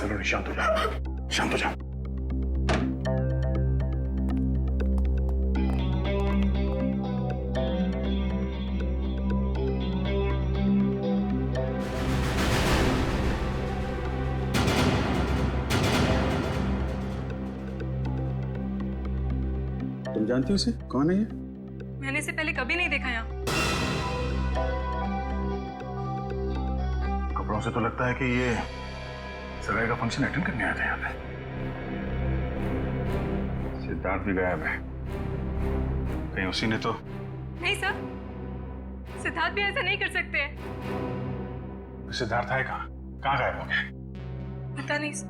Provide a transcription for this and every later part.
सलोनी शांत हो जाओ, शांत हो जाओ। तुम जानती हो इसे? कौन है ये? मैंने इसे पहले कभी नहीं देखा यहाँ। कपड़ों से तो लगता है कि ये सगाई का फंक्शन अटेंड करने आया था यहाँ पे। सिद्धार्थ भी गायब है, कहीं उसी ने तो। नहीं सर, सिद्धार्थ भी ऐसा नहीं कर सकते। सिद्धार्थ है कहाँ? कहाँ गायब हो गया? पता नहीं सर,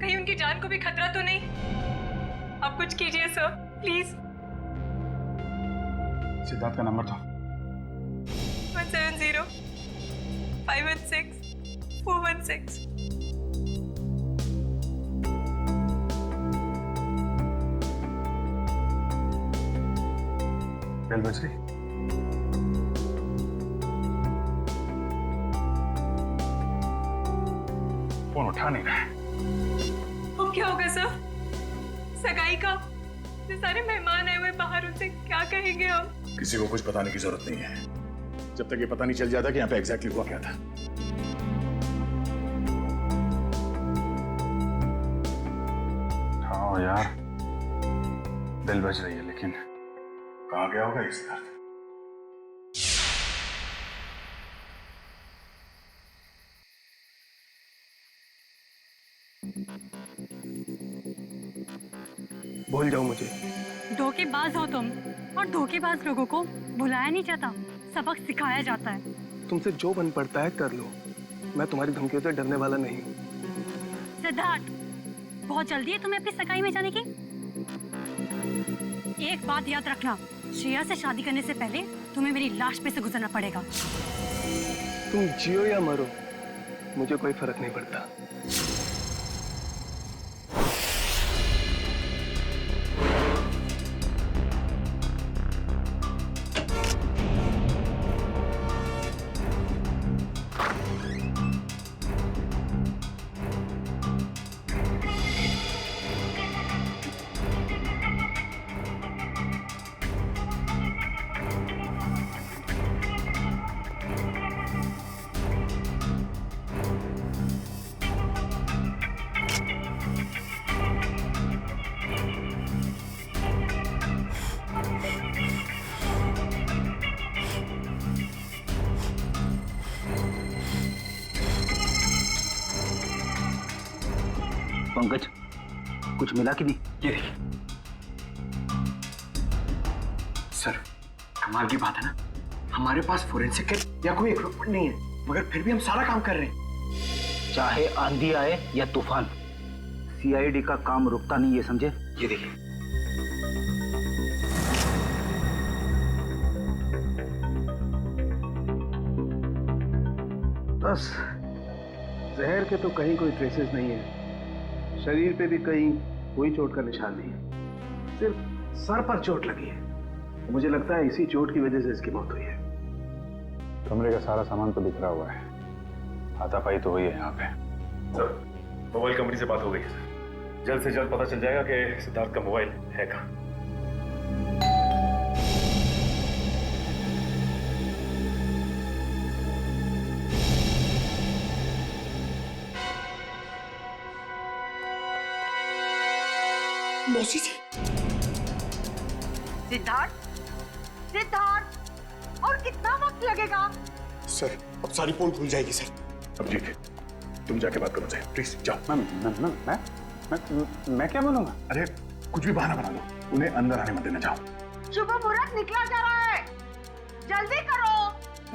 कहीं उनकी जान को भी खतरा तो नहीं? आप कुछ कीजिए सर, प्लीज। सिद्धार्थ का नंबर तो 170 516 416। बेल बज रही। फोन उठा नहीं रहा है। अब क्या होगा सर? सगाई का ये सारे मेहमान आए हुए बाहर, उनसे क्या कहेंगे हम? किसी को कुछ बताने की जरूरत नहीं है, जब तक ये पता नहीं चल जाता कि यहाँ पे एग्जैक्टली हुआ क्या था। हाँ यार, बेल बज रही है, लेकिन कहाँ गया होगा इस दर्द? भूल जाओ मुझे। धोखेबाज हो तुम, और धोखेबाज लोगों को बुलाया नहीं जाता, सबक सिखाया जाता है। तुमसे जो बन पड़ता है कर लो, मैं तुम्हारी धमकियों से डरने वाला नहीं हूँ। सिद्धार्थ, बहुत जल्दी है तुम्हें अपनी सगाई में जाने की। एक बात याद रखना, श्रेया से शादी करने से पहले तुम्हें मेरी लाश पे से गुजरना पड़ेगा। तुम जियो या मरो, मुझे कोई फर्क नहीं पड़ता। पंकज, कुछ मिला कि नहीं? ये देखिए सर, कमाल की बात है ना, हमारे पास फोरेंसिक किट या कोई इक्विपमेंट नहीं है, मगर फिर भी हम सारा काम कर रहे हैं। चाहे आंधी आए या तूफान, सीआईडी का काम रुकता नहीं, ये समझे? ये देखिए, बस जहर के तो कहीं कोई ट्रेसेस नहीं है, शरीर पे भी कहीं कोई चोट का निशान नहीं है, सिर्फ सर पर चोट लगी है। मुझे लगता है इसी चोट की वजह से इसकी मौत हुई है। कमरे का सारा सामान तो बिखरा हुआ है, हाथापाई तो हुई है यहाँ पे। सर, मोबाइल कंपनी से बात हो गई है सर, जल्द से जल्द पता चल जाएगा कि सिद्धार्थ का मोबाइल है कहाँ। मौसी जी। सिद्धार्थ, सिद्धार्थ, और कितना वक्त लगेगा? सर, अब सारी पोल खुल जाएगी सर। अभिजीत, तुम जाके बात करो सर, प्लीज जाओ। मैं क्या बोलूंगा? अरे कुछ भी बहाना बना लो, उन्हें अंदर आने मत देना। जाओ। शुभ मुहूर्त निकला जा रहा है, जल्दी करो।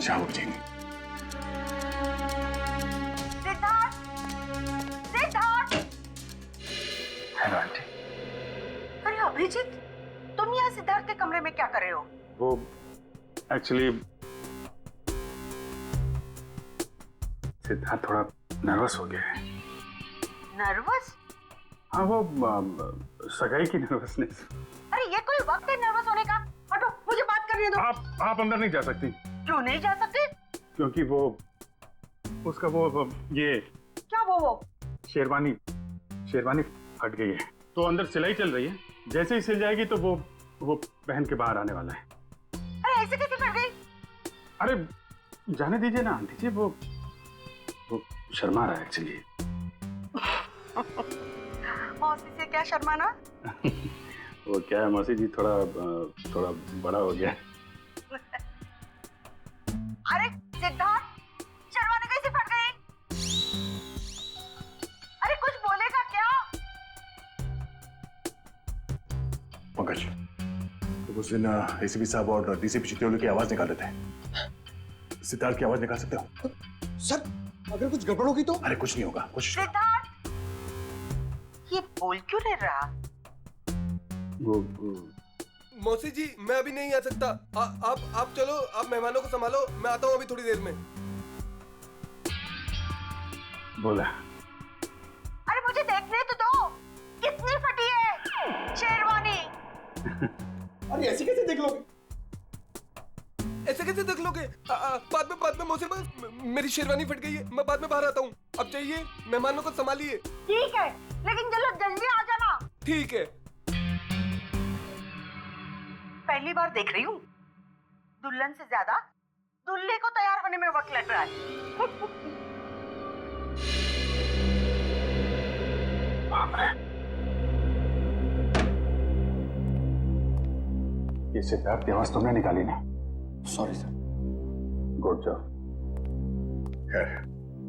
जाओ अभिजीत। सिद्धार्थ, सिद्धार्थ। Hello aunty. अरे अभिजीत, तुम यहाँ सिद्धार्थ के कमरे में क्या कर रहे हो? वो एक्चुअली सिद्धार्थ थोड़ा नर्वस हो गया है। नर्वस? हाँ, वो सगाई की नर्वसनेस। अरे ये कोई वक्त है नर्वस होने का? हटो, मुझे बात करने दो। आप अंदर नहीं जा सकती। क्यों नहीं जा सकते? क्योंकि वो उसका वो ये क्या वो? शेरवानी फट गई है तो अंदर सिलाई चल रही है, जैसे ही सिल जाएगी तो वो पहन के बाहर आने वाला है। अरे ऐसे कैसे फट गई? अरे जाने दीजिए ना आंटी जी, वो शर्मा रहा है एक्चुअली। मौसी से क्या शर्माना? वो क्या है मौसी जी, थोड़ा बड़ा हो गया। अरे सिद्धार्थ, शर्मानी कैसे फट गई? अरे कुछ बोलेगा क्या? पंकज, तो उस दिन एसीपी साहब और डीसीपी चित्तौड़ की आवाज निकाल रहे थे, सिद्धार्थ की आवाज निकाल सकते हो? सर अगर कुछ गड़बड़ होगी तो? अरे कुछ नहीं होगा, कोशिश करो। सिद्धार्थ, ये बोल क्यों नहीं रहा? वो मौसी जी मैं अभी नहीं आ सकता। आप चलो, आप मेहमानों को संभालो, मैं आता हूँ अभी थोड़ी देर में। बोला। अरे मुझे देखने तो दो, कितनी फटी है शेरवानी। अरे ऐसे कैसे देख लोगे? ऐसे कैसे देख लोगे? बाद में मौसी, मेरी शेरवानी फट गई है, मैं बाद में बाहर आता हूँ। अब चाहिए मेहमानों को संभालिए। ठीक है, लेकिन जल्दी आ जाना। ठीक है। पहली बार देख रही हूँ, दुल्हन से ज्यादा दूल्हे को तैयार होने में वक्त लग रहा है। ये सिद्धार्थ की आवाज तुमने निकाली ना? Sorry sir. Good job. खैर,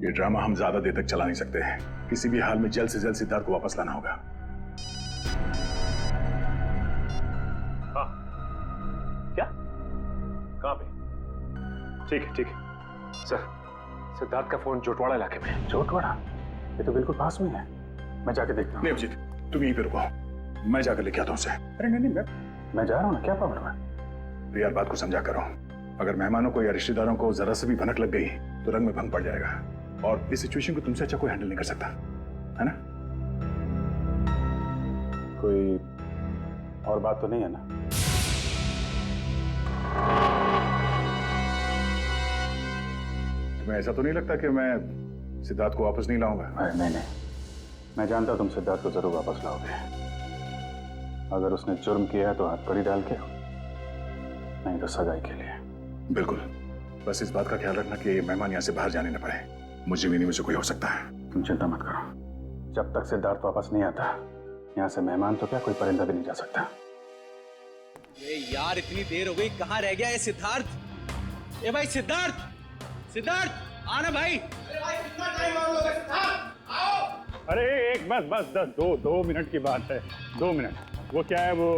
ये ड्रामा हम ज्यादा देर तक चला नहीं सकते हैं। किसी भी हाल में जल्द से जल्द सिद्धार्थ को वापस लाना होगा। हाँ। क्या? कहाँ पे? ठीक है सर। सिद्धार्थ का फोन जोटवाड़ा इलाके में है। जोटवाड़ा? ये तो बिल्कुल पास में है। मैं जाके देखता हूँ। नहीं अभिजीत, तुम यहीं पे रुको, मैं जाकर लेके आता हूँ उसे। अरे नहीं, मैं जा रहा हूँ ना, क्या प्रॉब्लम है? तो यार बात को समझा करो, अगर मेहमानों को या रिश्तेदारों को जरा से भी भनक लग गई तो रंग में भंग पड़ जाएगा, और इस सिचुएशन को तुमसे अच्छा कोई हैंडल नहीं कर सकता, है ना? कोई और बात तो नहीं है ना? तुम्हें ऐसा तो नहीं लगता कि मैं सिद्धार्थ को वापस नहीं लाऊंगा? नहीं, मैं जानता तुम सिद्धार्थ को जरूर वापस लाओगे। अगर उसने जुर्म किया है तो हाथ कड़ी डाल के, नहीं तो सगाई के लिए। बिल्कुल, बस इस बात का ख्याल रखना कि मेहमान यहाँ से बाहर जाने न पाए। मुझे भी नहीं, मुझे कोई हो सकता है। तुम चिंता मत करो, जब तक सिद्धार्थ वापस नहीं आता यहाँ से मेहमान तो क्या कोई परिंदा भी नहीं जा सकता। ये यार इतनी देर हो गई, कहाँ रह गया ये सिद्धार्थ? ए भाई सिद्धार्थ आना भाई। अरे भाई कितना टाइम लोगे? सिद्धार्थ आओ। अरे एक बस 2 मिनट की बात है। 2 मिनट। वो क्या है, वो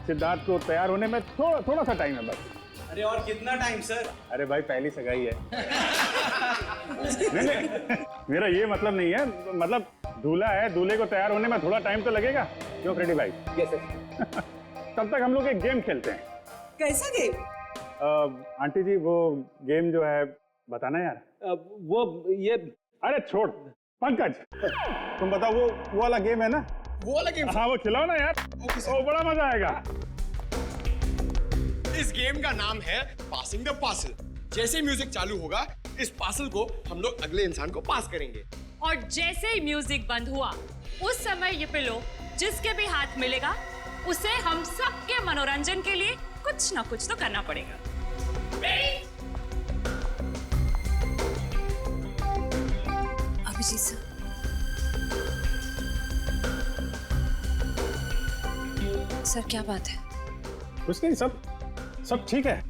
सिद्धार्थ को तैयार होने में थोड़ा सा टाइम है बस। अरे और कितना टाइम सर? अरे भाई पहली सगाई है। नहीं, मेरा ये मतलब नहीं है, मतलब दूल्हा है, दूल्हे को तैयार होने में थोड़ा टाइम तो लगेगा। क्यों फ्रेडी भाई? Yes sir. तब तक हम लोग एक गेम खेलते हैं। कैसा गेम? आंटी जी वो गेम जो है बताना यार। वो ये अरे छोड़ पंकज, तुम बताओ वो वाला गेम है ना? वो वाला गेम? हाँ वो खिलाओ ना यार, वो बड़ा मजा आएगा। इस गेम का नाम है पासिंग द पार्सल। जैसे म्यूजिक चालू होगा, इस पार्सल को हम लोग अगले इंसान को पास करेंगे। और जैसे ही म्यूजिक बंद हुआ, उस समय ये पिलो जिसके भी हाथ मिलेगा उसे हम सबके मनोरंजन के लिए कुछ ना कुछ तो करना पड़ेगा। अभिजीत सर, सर क्या बात है? कुछ नहीं, सब ठीक है।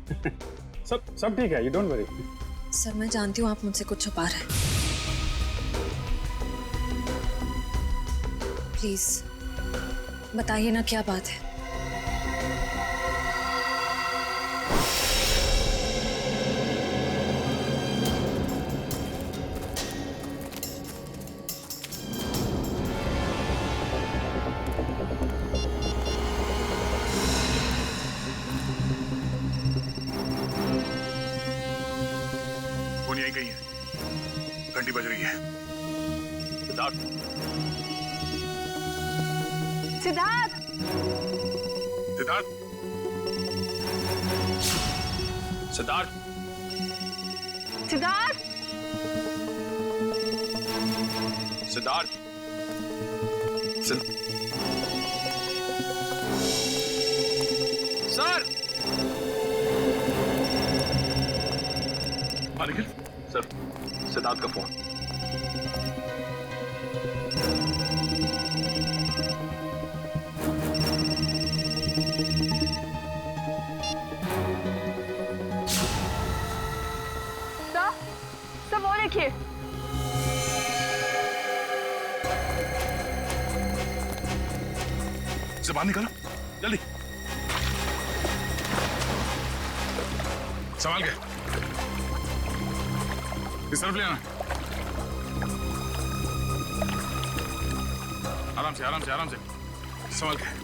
सब ठीक है, यू डोंट वरी। सर मैं जानती हूँ आप मुझसे कुछ छुपा रहे हैं। प्लीज बताइए ना क्या बात है। फोन यहीं कहीं है, घंटी बज रही है। सिद्धार्थ, सिद्धार्थ, सिद्धार्थ, सिद्धार्थ, सिद्धार्थ, सिद्धार्थ सर निखिल सर, सिद्धार्थ का फोन। सर वो देखिए। से बाहर निकालो जल्दी, संभाल के इस तरफ ले आना। आराम से आराम से आराम से संभाल के।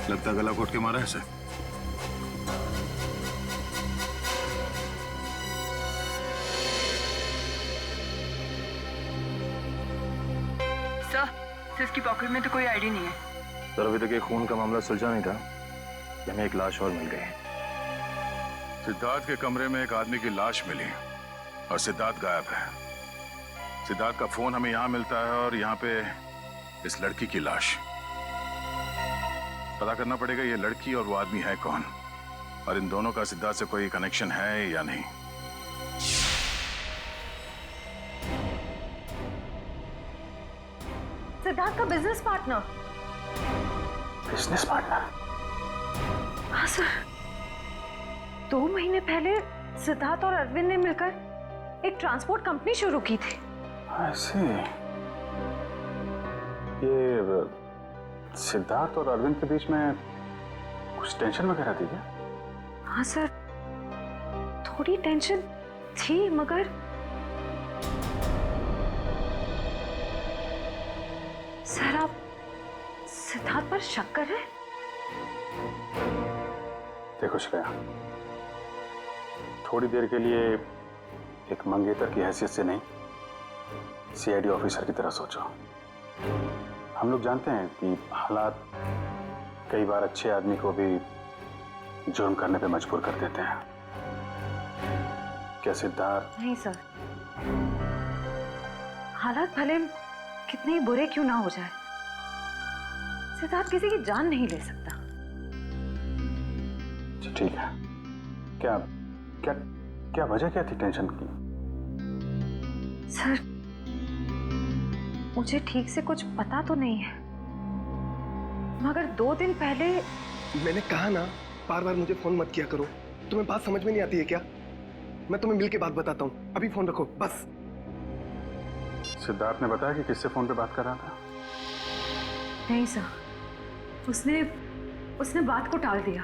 लगता गला घोट के मारा है सर। सर इसकी पॉकेट में तो कोई आईडी नहीं है। सर अभी तक ये खून का मामला सुलझा नहीं था कि हमें एक लाश और मिल गई। सिद्धार्थ के कमरे में एक आदमी की लाश मिली और सिद्धार्थ गायब है। सिद्धार्थ का फोन हमें यहाँ मिलता है और यहाँ पे इस लड़की की लाश। पता करना पड़ेगा ये लड़की और वो आदमी है कौन, और इन दोनों का सिद्धार्थ से कोई कनेक्शन है या नहीं। सिद्धार्थ का बिजनेस पार्टनर। Business partner? हाँ सर, 2 महीने पहले सिद्धार्थ और अरविंद ने मिलकर एक ट्रांसपोर्ट कंपनी शुरू की थी। ऐसे ये सिद्धार्थ और अरविंद के बीच में कुछ टेंशन वगैरह थी क्या? हाँ सर, थोड़ी टेंशन थी, मगर सर आप सिद्धार्थ पर शक कर रहे हैं? देखो श्रेया, थोड़ी देर के लिए एक मंगेतर की हैसियत से नहीं, सीआईडी ऑफिसर की तरह सोचो। हम लोग जानते हैं कि हालात कई बार अच्छे आदमी को भी जुर्म करने पे मजबूर कर देते हैं। क्या सिद्धार्थ? नहीं सर, हालात भले कितने ही बुरे क्यों ना हो जाए, सिद्धार्थ किसी की जान नहीं ले सकता। ठीक है, क्या क्या क्या वजह क्या थी टेंशन की? सर मुझे ठीक से कुछ पता तो नहीं है, मगर 2 दिन पहले। मैंने कहा ना, बार बार मुझे फोन मत किया करो। तुम्हें बात समझ में नहीं आती है क्या? मैं तुम्हें मिलके बात बताता हूँ, अभी फोन रखो बस। सिद्धार्थ ने बताया कि किससे फोन पे बात कर रहा था? नहीं सर, उसने बात को टाल दिया।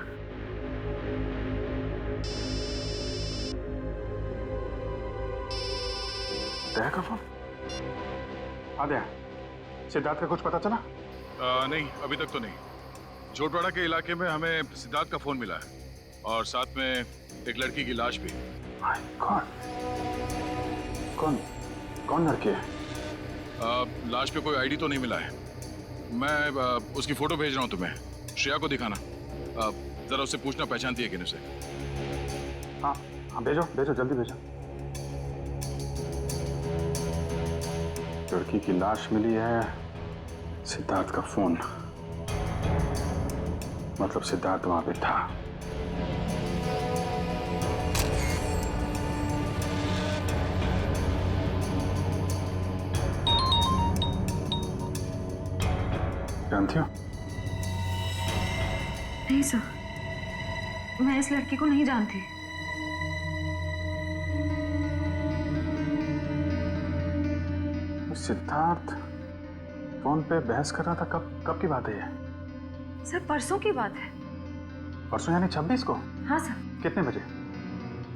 दया का फोन? आद्या, सिद्धार्थ का कुछ पता चला? नहीं, अभी तक तो नहीं। जोटवाड़ा के इलाके में हमें सिद्धार्थ का फोन मिला है और साथ में एक लड़की की लाश भी। कौन कौन कौन लड़की है? लाश पे कोई आईडी तो नहीं मिला है। मैं उसकी फोटो भेज रहा हूँ तुम्हें, श्रेया को दिखाना। जरा उससे पूछना पहचानती है कि नहीं उसे। हाँ हाँ, भेजो भेजो, जल्दी भेजो। लड़की की लाश मिली है, सिद्धार्थ का फोन, मतलब सिद्धार्थ वहां पे था। जानती हो? नहीं सर, मैं इस लड़की को नहीं जानती। सिद्धार्थ फोन पे बहस कर रहा था, कब की बात है ये? सर परसों की बात है। परसों यानी 26 को? हाँ सर। कितने बजे?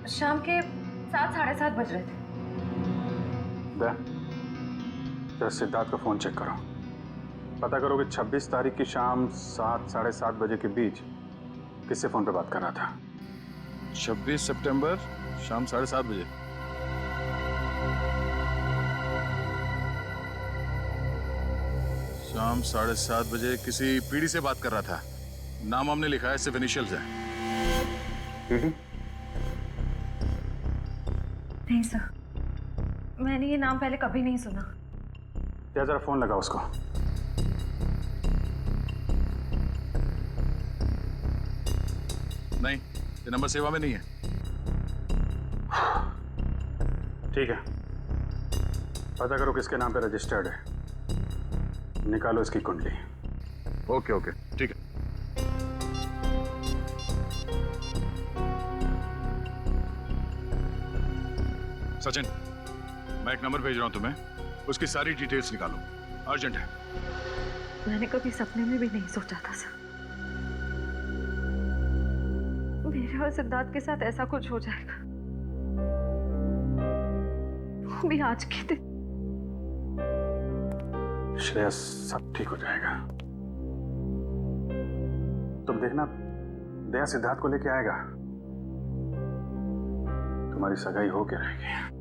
शाम के 7 साढ़े 7 बज रहे थे। तो सिद्धार्थ का फोन चेक करो। पता करो कि 26 तारीख की शाम 7 साढ़े 7 बजे के बीच किससे फोन पे बात कर रहा था। 26 सितंबर शाम 7:30 बजे। शाम 7:30 बजे किसी पीढ़ी से बात कर रहा था। नाम हमने लिखा है, सिर्फ इनिशियल्स है। पीढ़ी? नहीं सर, मैंने ये नाम पहले कभी नहीं सुना। क्या जरा फोन लगा उसको। नहीं, ये नंबर सेवा में नहीं है। ठीक है, पता करो किसके नाम पे रजिस्टर्ड है, निकालो इसकी कुंडली। ओके ओके, ठीक है। सचिन, मैं एक नंबर भेज रहा हूं तुम्हें, उसकी सारी डिटेल्स निकालो, अर्जेंट है। मैंने कभी सपने में भी नहीं सोचा था सर, मेरे और सिद्धार्थ के साथ ऐसा कुछ हो जाएगा, वो भी आज के दिन। श्रेया, सब ठीक हो जाएगा। तुम देखना, दया सिद्धार्थ को लेके आएगा, तुम्हारी सगाई हो के रहेगी।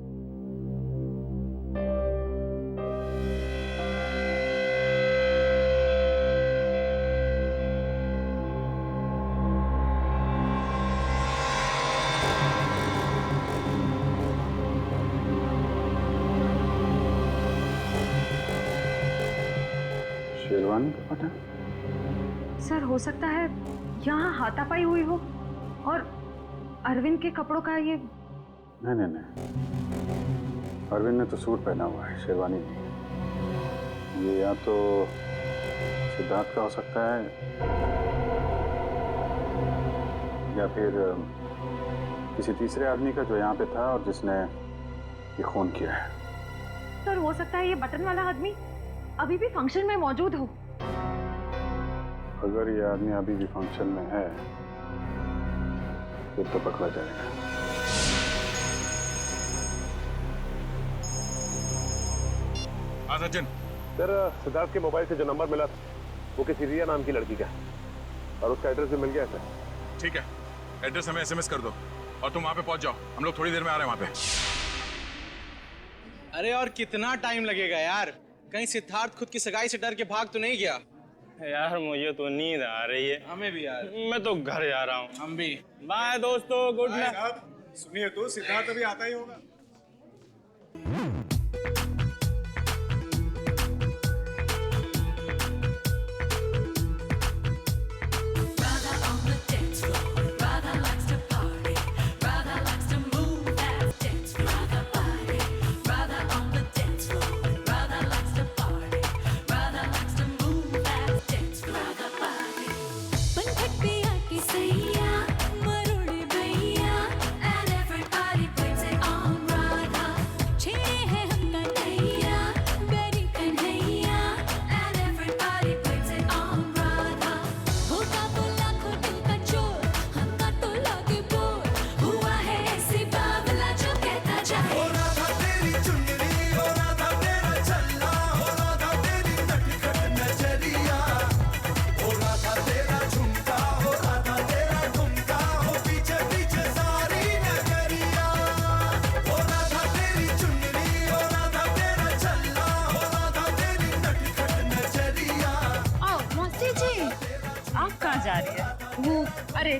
शेरवानी का पता? सर हो सकता है यहाँ हाथापाई हुई हो और अरविंद के कपड़ों का ये। नहीं नहीं नहीं, अरविंद ने तो सूट पहना हुआ है, शेरवानी नहीं। ये या तो सिद्धार्थ का हो सकता है या फिर किसी तीसरे आदमी का जो यहाँ पे था और जिसने ये खून किया है। सर हो सकता है ये बटन वाला आदमी अभी भी फंक्शन में मौजूद हो। अगर ये आदमी अभी भी फंक्शन में है फिर तो पकड़ा जाएगा। हाँ सचिन सर, सिद्धार्थ के मोबाइल से जो नंबर मिला था वो किसी रिया नाम की लड़की का, और उसका एड्रेस भी मिल गया सर। ठीक है, एड्रेस हमें SMS कर दो और तुम वहां पे पहुंच जाओ, हम लोग थोड़ी देर में आ रहे हैं वहां पे। अरे और कितना टाइम लगेगा यार? कहीं सिद्धार्थ खुद की सगाई से डर के भाग तो नहीं गया? यार मुझे तो नींद आ रही है। हमें भी यार। मैं तो घर जा रहा हूँ। हम भी। बाय दोस्तों, गुड नाइट। सुनिए तो, सिद्धार्थ अभी आता ही होगा।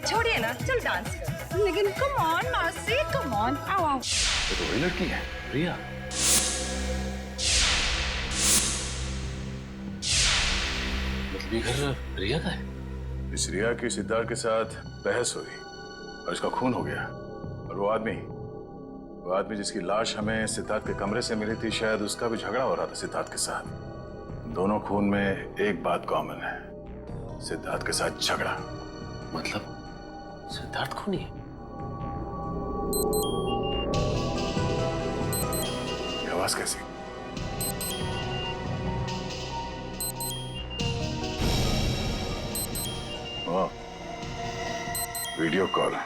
छोड़िए ना, चल डांस कर। लेकिन कम ऑन मासी, कम ऑन, आओ आओ। ये तो वही लड़की है, रिया। मतलब ये घर रिया का है? इस रिया की सिद्धार्थ के साथ बहस हुई और इसका खून हो गया। और वो आदमी जिसकी लाश हमें सिद्धार्थ के कमरे से मिली थी, शायद उसका भी झगड़ा हो रहा था सिद्धार्थ के साथ। दोनों खून में एक बात कॉमन है, सिद्धार्थ के साथ झगड़ा। मतलब सिद्धार्थ खूनी है? ये आवाज कैसी? वाह, वीडियो कॉल।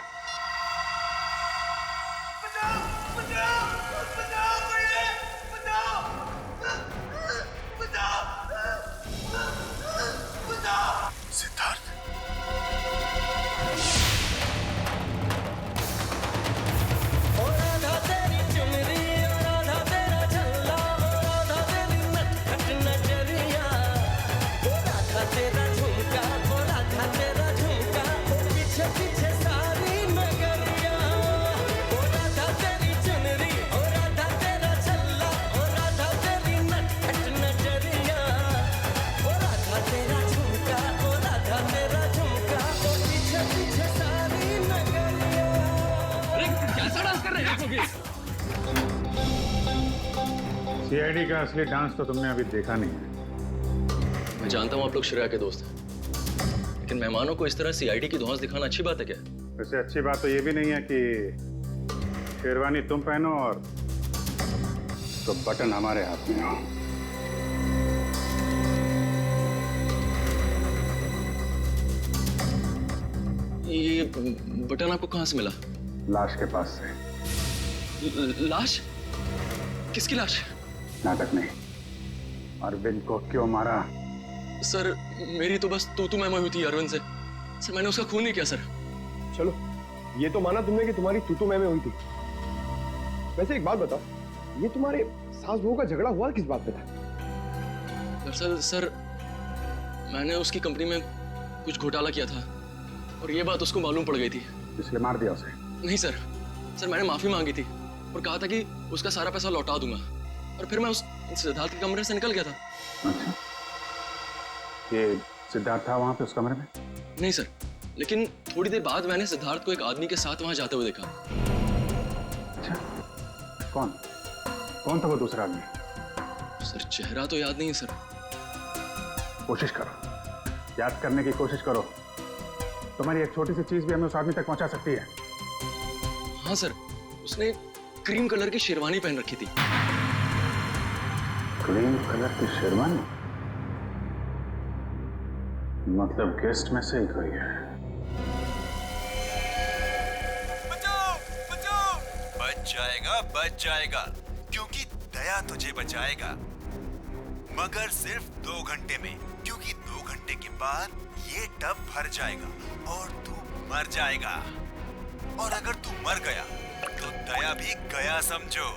सीआईडी का असली डांस तो तुमने अभी देखा नहीं है। मैं जानता हूँ आप लोग श्रेया के दोस्त हैं, लेकिन मेहमानों को इस तरह सीआईडी की धौंस दिखाना अच्छी बात है क्या? वैसे अच्छी बात तो ये भी नहीं है कि शेरवानी तुम पहनो और तो बटन हमारे हाथ में हो। ये बटन आपको कहाँ से मिला? लाश के पास से। लाश? किसकी लाश? नाटक नहीं। अरविंद को क्यों मारा? सर मेरी तो बस तू मैं हुई थी अरविंद से। सर मैंने उसका खून नहीं किया सर। चलो ये तो माना तुमने कि तुम्हारी तू मैं हुई थी। वैसे एक बात बताओ, ये तुम्हारे सास बहू का झगड़ा हुआ किस बात पे था? दरअसल सर मैंने उसकी कंपनी में कुछ घोटाला किया था और ये बात उसको मालूम पड़ गई थी, इसलिए मार दिया उसे? नहीं सर, मैंने माफी मांगी थी और कहा था कि उसका सारा पैसा लौटा दूंगा और फिर मैं उस सिद्धार्थ के कमरे से निकल गया था। अच्छा, ये सिद्धार्थ था वहां पे उस कमरे में? नहीं सर, लेकिन थोड़ी देर बाद मैंने सिद्धार्थ को एक आदमी के साथ वहां जाते हुए देखा। अच्छा, कौन कौन था वो दूसरा आदमी? सर चेहरा तो याद नहीं है सर। कोशिश करो, याद करने की कोशिश करो। तुम्हारी एक छोटी सी चीज भी हमें उस आदमी तक पहुंचा सकती है। हाँ सर, उसने क्रीम कलर की शेरवानी पहन रखी थी। क्रीम कलर की शेरवानी? मतलब गेस्ट में से ही कोई है। बच जाएगा क्योंकि दया तुझे बचाएगा, मगर सिर्फ 2 घंटे में, क्योंकि 2 घंटे के बाद ये टब भर जाएगा और तू मर जाएगा। और अगर तू मर गया तो दया भी गया समझो,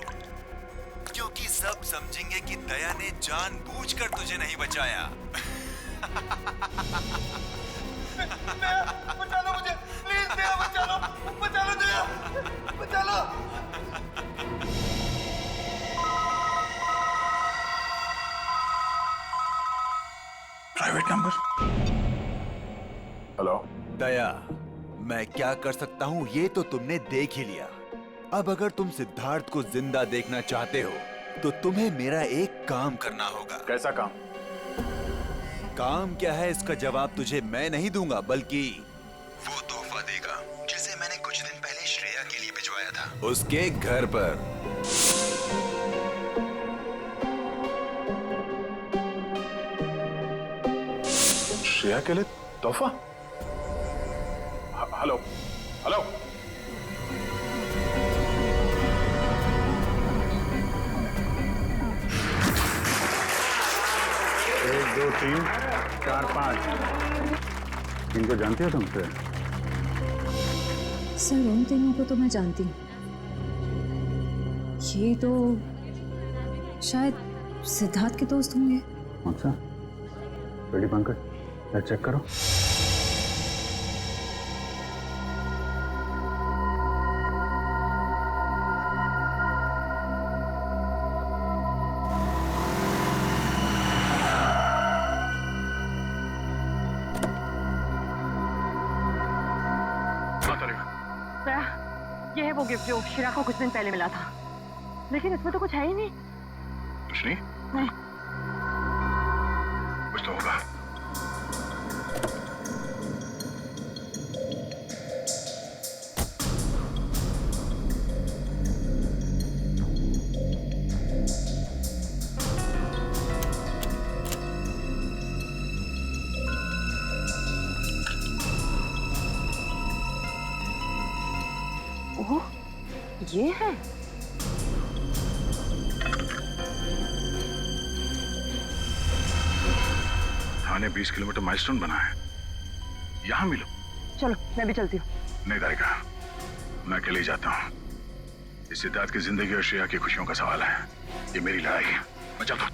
क्योंकि सब समझेंगे कि दया ने जानबूझकर तुझे नहीं बचाया। बचा लो मुझे, प्लीज दया, बचा लो दया, बचा लो। Private number. हेलो दया, मैं क्या कर सकता हूँ ये तो तुमने देख ही लिया। अब अगर तुम सिद्धार्थ को जिंदा देखना चाहते हो तो तुम्हें मेरा एक काम करना होगा। कैसा काम? काम क्या है इसका जवाब तुझे मैं नहीं दूंगा, बल्कि वो तोहफा देगा जिसे मैंने कुछ दिन पहले श्रेया के लिए भिजवाया था उसके घर पर। श्रेया के लिए तोहफा? हेलो हेलो, 1 2 3 4 5 इनको जानती हो तुम? सर उन तीनों को तो मैं जानती हूँ। ये तो शायद सिद्धार्थ के दोस्त होंगे। अच्छा, रेडी पंकज, चेक करो। ये है वो गिफ्ट जो शिरा को कुछ दिन पहले मिला था, लेकिन इसमें तो कुछ है ही नहीं। कुछ नहीं? नहीं। कुछ तो होगा। ओह, ये है। थाने 20 किलोमीटर माइलस्टोन बना है, यहाँ मिलो। चलो मैं भी चलती हूँ। नहीं तारिका, मैं अकेले ही जाता हूँ। इस सिद्धार्थ की जिंदगी और श्रेया की खुशियों का सवाल है। ये मेरी लड़ाई है, मैं चलता हूँ।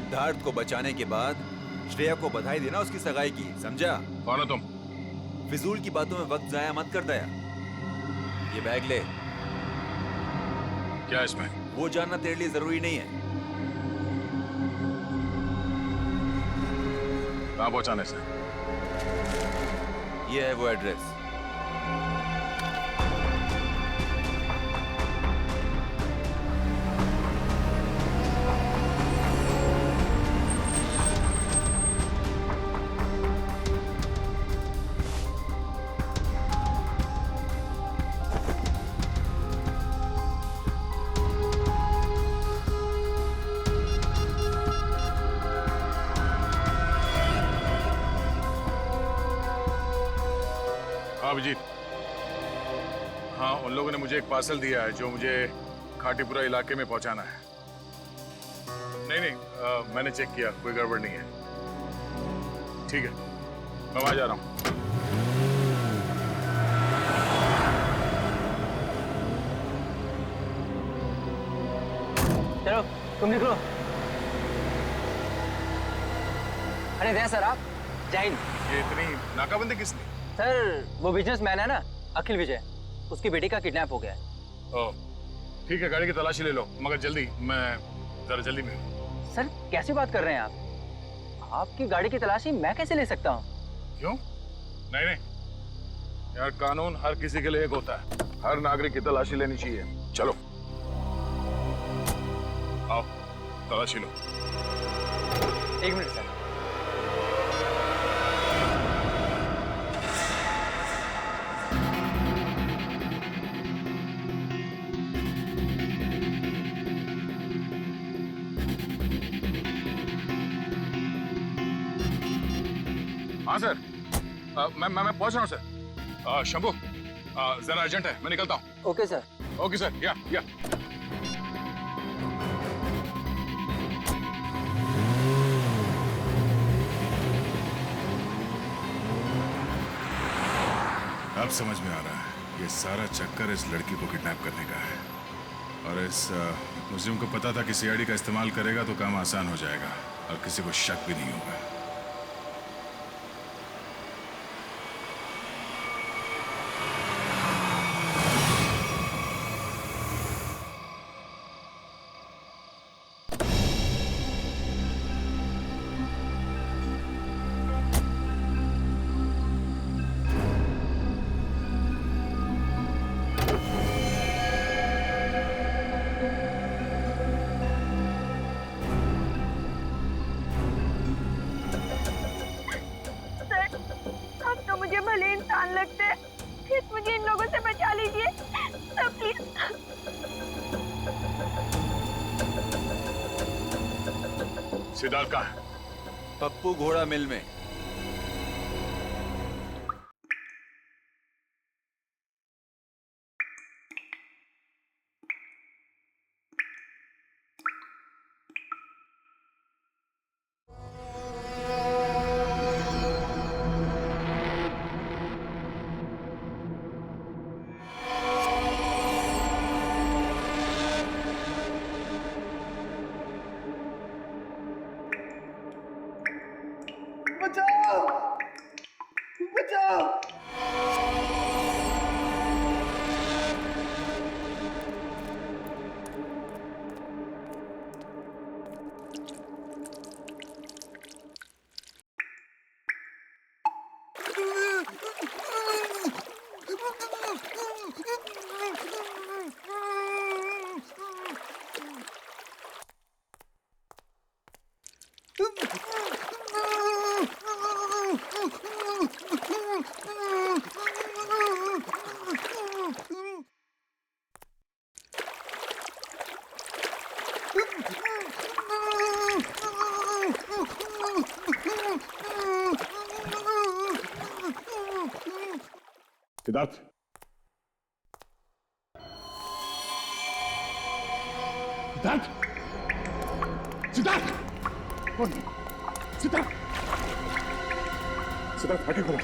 सिद्धार्थ को बचाने के बाद श्रेया को बधाई देना उसकी सगाई की, समझा? कौन हो तुम? फिजूल की बातों में वक्त जाया मत कर दया। ये बैग ले। क्या इसमें? वो जानना तेरे लिए जरूरी नहीं है। कहाँ पहुंचाने से? ये है वो एड्रेस। अभिजीत, हाँ, उन लोगों ने मुझे एक पार्सल दिया है जो मुझे खाटीपुरा इलाके में पहुंचाना है। नहीं, मैंने चेक किया, कोई गड़बड़ नहीं है। ठीक है, मैं वहां जा रहा हूं। चलो तुम निकलो। अरे दया सर, आप जय हिंद। ये इतनी नाकाबंदी किस लिए? सर वो बिजनेसमैन है ना, अखिल विजय, उसकी बेटी का किडनैप हो गया है। ओह, ठीक है, गाड़ी की तलाशी ले लो, मगर जल्दी, मैं जरा जल्दी में हूं। सर कैसी बात कर रहे हैं आप? आपकी गाड़ी की तलाशी मैं कैसे ले सकता हूँ? क्यों? नहीं, यार, कानून हर किसी के लिए एक होता है। हर नागरिक की तलाशी लेनी चाहिए। चलो आओ, तलाशी लो। एक मिनट सर। हाँ सर, मैं पहुंच रहा हूँ सर। शंभू, जरा अर्जेंट है, मैं निकलता हूँ। Okay sir. ओके सर, या। अब समझ में आ रहा है, ये सारा चक्कर इस लड़की को किडनैप करने का है। और इस मुजरिम को पता था कि सीआईडी का इस्तेमाल करेगा तो काम आसान हो जाएगा और किसी को शक भी नहीं होगा। मुझे इन लोगों से बचा लीजिए प्लीज। सिद्धार्थ कहाँ है? पप्पू घोड़ा मिल में। बचाओ! बचाओ! सिद्धार्थ, सिद्धार्थ, सिद्धार्थ, कौन? सिद्धार्थ, सिद्धार्थ, आगे खोलो।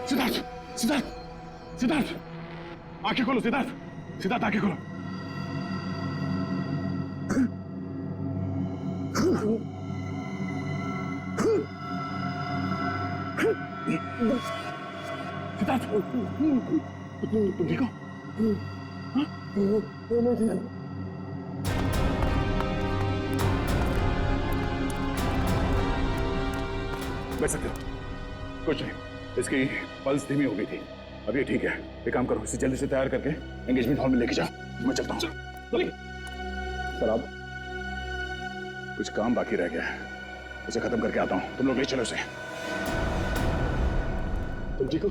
सिद्धार्थ, सिद्धार्थ, सिद्धार्थ, आंखें खोलो सिद्धार्थ, सिद्धार्थ आंखें खोलो। सिद्धार्थ, तुम ठीक हो? बैठ सकते हो? कुछ नहीं, इसकी पल्स धीमी हो गई थी। अब ये ठीक है। एक काम करो, इसे जल्दी से तैयार करके एंगेजमेंट हॉल में लेके जाओ। मैं चलता हूँ। सर आप, कुछ काम बाकी रह गया है, उसे खत्म करके आता हूँ। तुम लोग ले चलो उसे। तुम ठीक हो?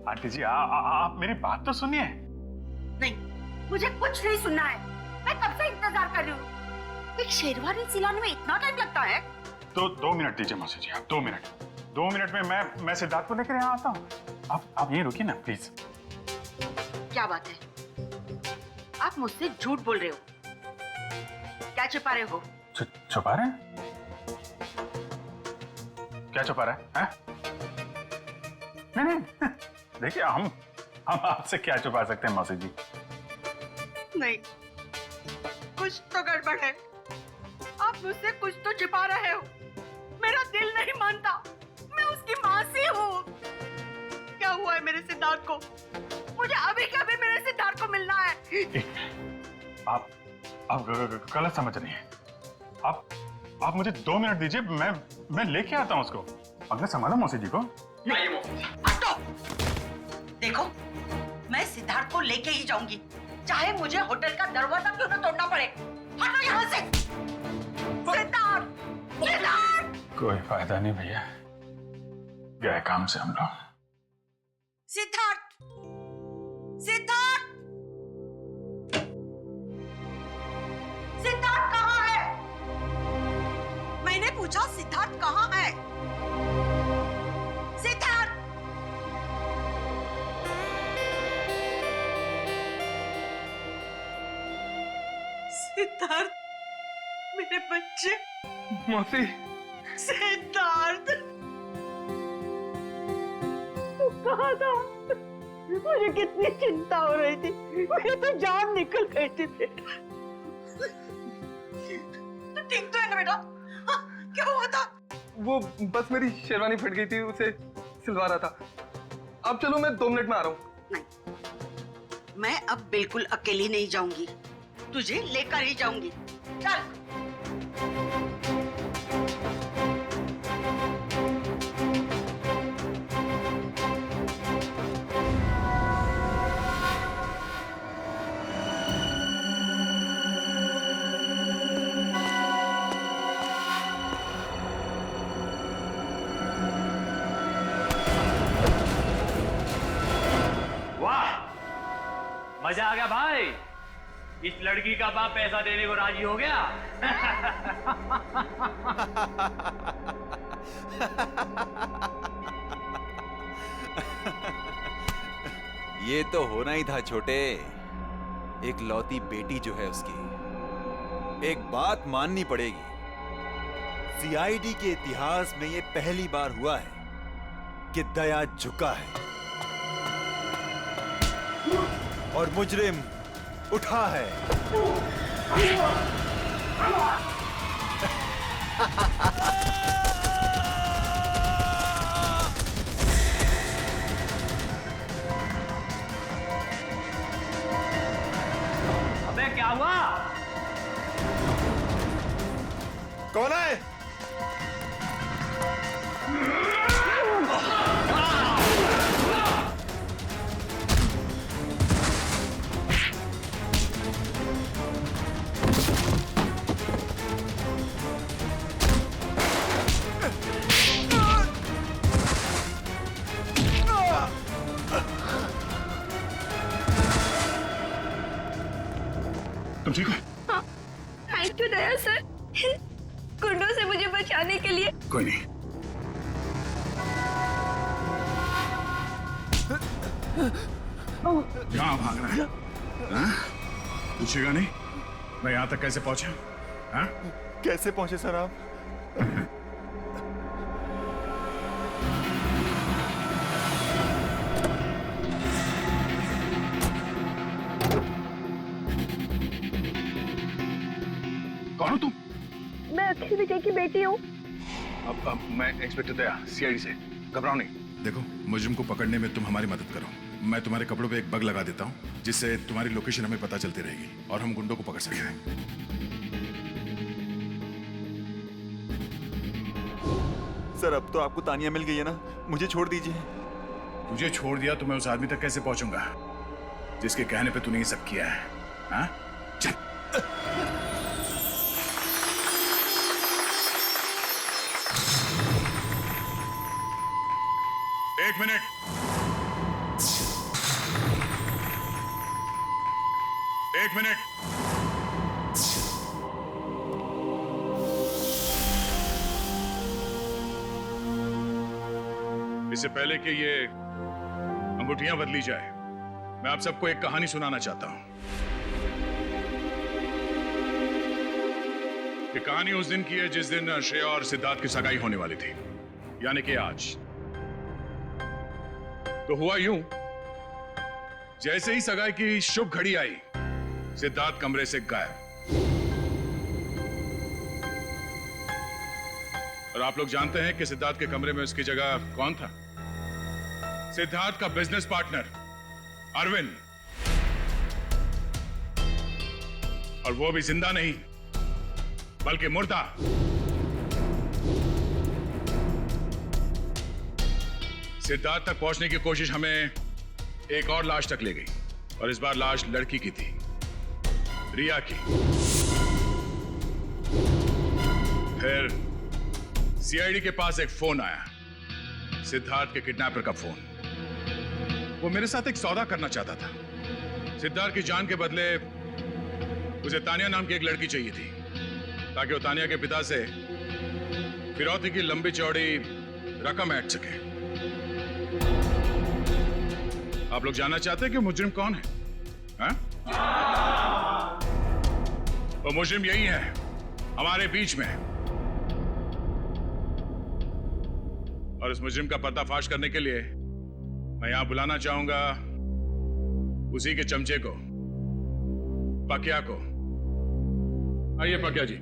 आंटी जी, आप मेरी बात तो सुनिए। नहीं, मुझे कुछ नहीं सुनना है। मैं कब से इंतजार कर रही हूँ। एक शेरवानी सिलाने में इतना टाइम लगता है? तो 2 मिनट दीजिए मौसी जी, आप 2 मिनट। 2 मिनट में मैं सिद्धार्थ को लेकर यहाँ आता हूँ। आप यहीं रुकिए ना प्लीज। क्या बात है? आप मुझसे झूठ बोल रहे हो। क्या छुपा रहे हो? छुपा रहे हैं? क्या छुपा रहे हैं? नहीं, देखिए हम आपसे क्या छुपा सकते हैं मौसी जी? नहीं, कुछ तो गड़बड़ है। आप मुझसे कुछ तो छिपा रहे हो। मेरा दिल नहीं मानता। मैं उसकी माँ सी हूँ। क्या हुआ है मेरे सिद्धार्थ को? मुझे अभी के अभी मेरे सिद्धार्थ को मिलना है। आप गलत समझ रही हैं। आप मुझे 2 मिनट दीजिए, मैं लेके आता हूँ उसको। अगर संभालो मौसी जी को। हटो। देखो, मैं सिद्धार्थ को लेके ही जाऊंगी, चाहे मुझे होटल का दरवाजा क्यों न तोड़ना पड़े। हटो यहाँ से। सिद्धार्थ, सिद्धार्थ। कोई फायदा नहीं भैया, गए काम से हम लोग। सिद्धार्थ, सिद्धार्थ, सिद्धार्थ कहाँ है? मैंने पूछा सिद्धार्थ कहाँ है? सिद्धार्थ, सिद्धार्थ, मेरे बच्चे। मौसी। सिद्धार्थ, तू कहाँ था? मुझे कितनी चिंता हो रही थी। मेरी तो जान निकल गई थी बेटा। तू ठीक तो है ना बेटा? क्या हुआ था? वो बस मेरी शेरवानी फट गई थी, उसे सिलवा रहा था। अब चलो, मैं 2 मिनट में आ रहा हूँ। नहीं, मैं अब बिल्कुल अकेली नहीं जाऊंगी। तुझे लेकर ही जाऊंगी। चल। मजा आ गया भाई। इस लड़की का बाप पैसा देने को राजी हो गया। ये तो होना ही था छोटे। एक लौती बेटी जो है उसकी। एक बात माननी पड़ेगी, सीआईडी के इतिहास में ये पहली बार हुआ है कि दया झुका है और मुजरिम उठा है। क्या हुआ? कौन है? तुम ठीक हो? हाँ, थैंक यू दया सर, गुंडों से मुझे बचाने के लिए। कोई नहीं। कहाँ भाग रहा है? हाँ? पूछेगा नहीं मैं यहाँ तक कैसे पहुंचा? हाँ? कैसे पहुंचे सर आप? कौन हो तुम? मैं अक्षय विजय की बेटी हूँ। अब मैं इंस्पेक्टर दया, सीआईडी से। घबराओ नहीं। देखो, मुजरिम को पकड़ने में तुम हमारी मदद करो। मैं तुम्हारे कपड़ों पे एक बग लगा देता हूँ जिससे तुम्हारी लोकेशन हमें पता चलती रहेगी और हम गुंडों को पकड़ सकेंगे। सर अब तो आपको तानिया मिल गई है ना, मुझे छोड़ दीजिए। तुझे छोड़ दिया तो मैं उस आदमी तक कैसे पहुंचूंगा जिसके कहने पे तूने ये सब किया है? हाँ? चल। एक मिनट। एक मिनट। इससे पहले कि ये अंगूठियां बदली जाए, मैं आप सबको एक कहानी सुनाना चाहता हूं। ये कहानी उस दिन की है जिस दिन श्रेया और सिद्धार्थ की सगाई होने वाली थी, यानी कि आज। तो हुआ यूं, जैसे ही सगाई की शुभ घड़ी आई, सिद्धार्थ कमरे से गायब। और आप लोग जानते हैं कि सिद्धार्थ के कमरे में उसकी जगह कौन था? सिद्धार्थ का बिजनेस पार्टनर अरविंद। और वो भी जिंदा नहीं बल्कि मुर्दा। सिद्धार्थ तक पहुंचने की कोशिश हमें एक और लाश तक ले गई, और इस बार लाश लड़की की थी, रिया की। फिर सीआईडी के पास एक फोन आया, सिद्धार्थ के किडनैपर का फोन। वो मेरे साथ एक सौदा करना चाहता था। सिद्धार्थ की जान के बदले उसे तानिया नाम की एक लड़की चाहिए थी, ताकि वो तानिया के पिता से फिरौती की लंबी चौड़ी रकम ऐंठ सके। आप लोग जानना चाहते हैं कि मुजरिम कौन है? हाँ? वो मुजरिम यही है, हमारे बीच में। और इस मुजरिम का पर्दाफाश करने के लिए मैं यहां बुलाना चाहूंगा उसी के चमचे को, पकिया को। आइए पकिया जी।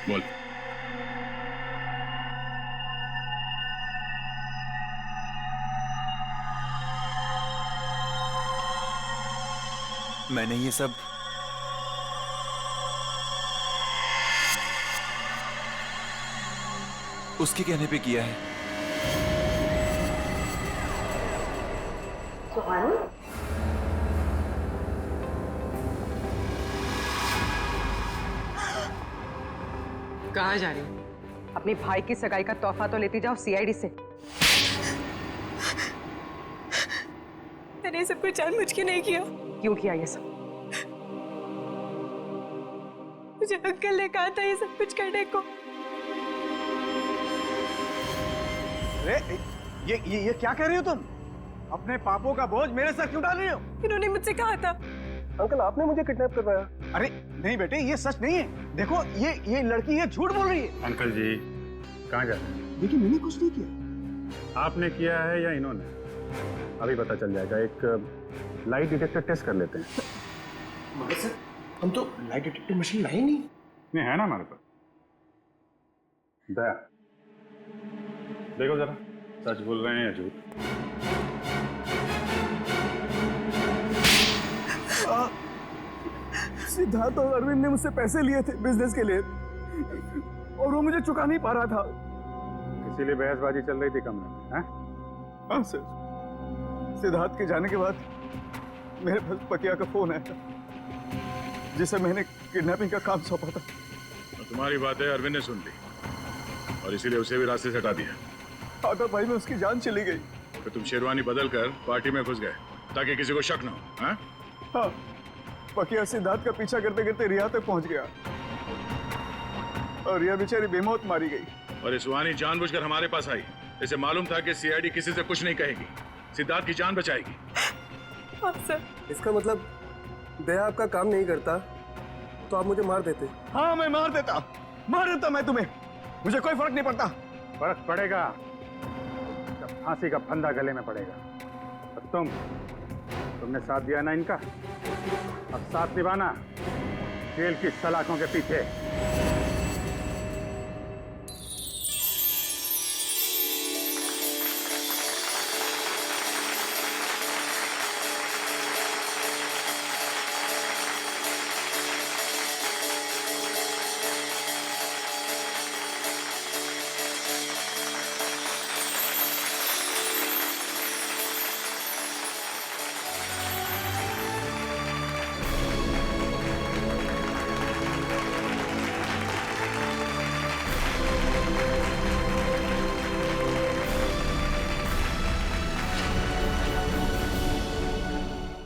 बोल। मैंने ये सब उसके कहने पे किया है। कहाँ जा रही हो? अपने भाई की सगाई का तोहफा तो लेती जाओ सीआईडी से। मैंने सब कुछ जानबूझ के नहीं किया। क्यों किया ये सब? मुझे अंकल ने कहा था ये सब कुछ करने को। अरे ये क्या कह रही हो तुम? अपने पापों का बोझ मेरे सर क्यों डाल रही हो? इन्होंने मुझसे कहा था। अंकल आपने मुझे किडनैप करवाया। अरे नहीं बेटे, ये सच नहीं है। देखो ये लड़की ये झूठ बोल रही है। अंकल जी कहाँ जा रहे हैं? देखिए मैंने कुछ नहीं किया। आपने किया है या इन्होंने? अभी पता चल जाएगा। एक लाइट डिटेक्टर टेस्ट कर लेते हैं। मगर सर हम तो लाइट डिटेक्टर मशीन लाए नहीं। नहीं है ना हमारे पास। दया, देखो जरा सच बोल रहे हैं या झूठ। सिद्धार्थ और अरविंद ने मुझसे पैसे लिए थे बिजनेस के लिए और वो मुझे चुका नहीं पा रहा था, इसीलिए बहसबाजी चल रही थी कमरे में, हैं? हाँ सर। सिद्धार्थ के जाने के बाद मेरे पास पकिया का फोन आया था जिसे मैंने किडनैपिंग का काम सौंपा था। तो तुम्हारी बातें अरविंद ने सुन ली और इसीलिए उसे भी रास्ते से हटा दिया। आदर भाई में उसकी जान चली गई। तो तुम शेरवानी बदल कर पार्टी में घुस गए ताकि किसी को शक न हो, हैं? हाँ, पकिया सिद्धार्थ का पीछा करते करते रिया तक पहुंच गया और रिया बेचारी बेमौत मारी गई। और इस वानी जानबूझकर हमारे पास आई, इसे मालूम था कि सीआईडी किसी से कुछ नहीं कहेगी, सिद्धार्थ की जान बचाएगी। हाँ सर। इसका मतलब दया आपका काम नहीं करता तो आप मुझे मार देते। हाँ मैं मार देता मैं तुम्हें, मुझे कोई फर्क नहीं पड़ता। फर्क पड़ेगा जब फांसी का फंदा गले में पड़ेगा। और तुमने साथ दिया ना इनका, अब साथ निभाना जेल की सलाखों के पीछे।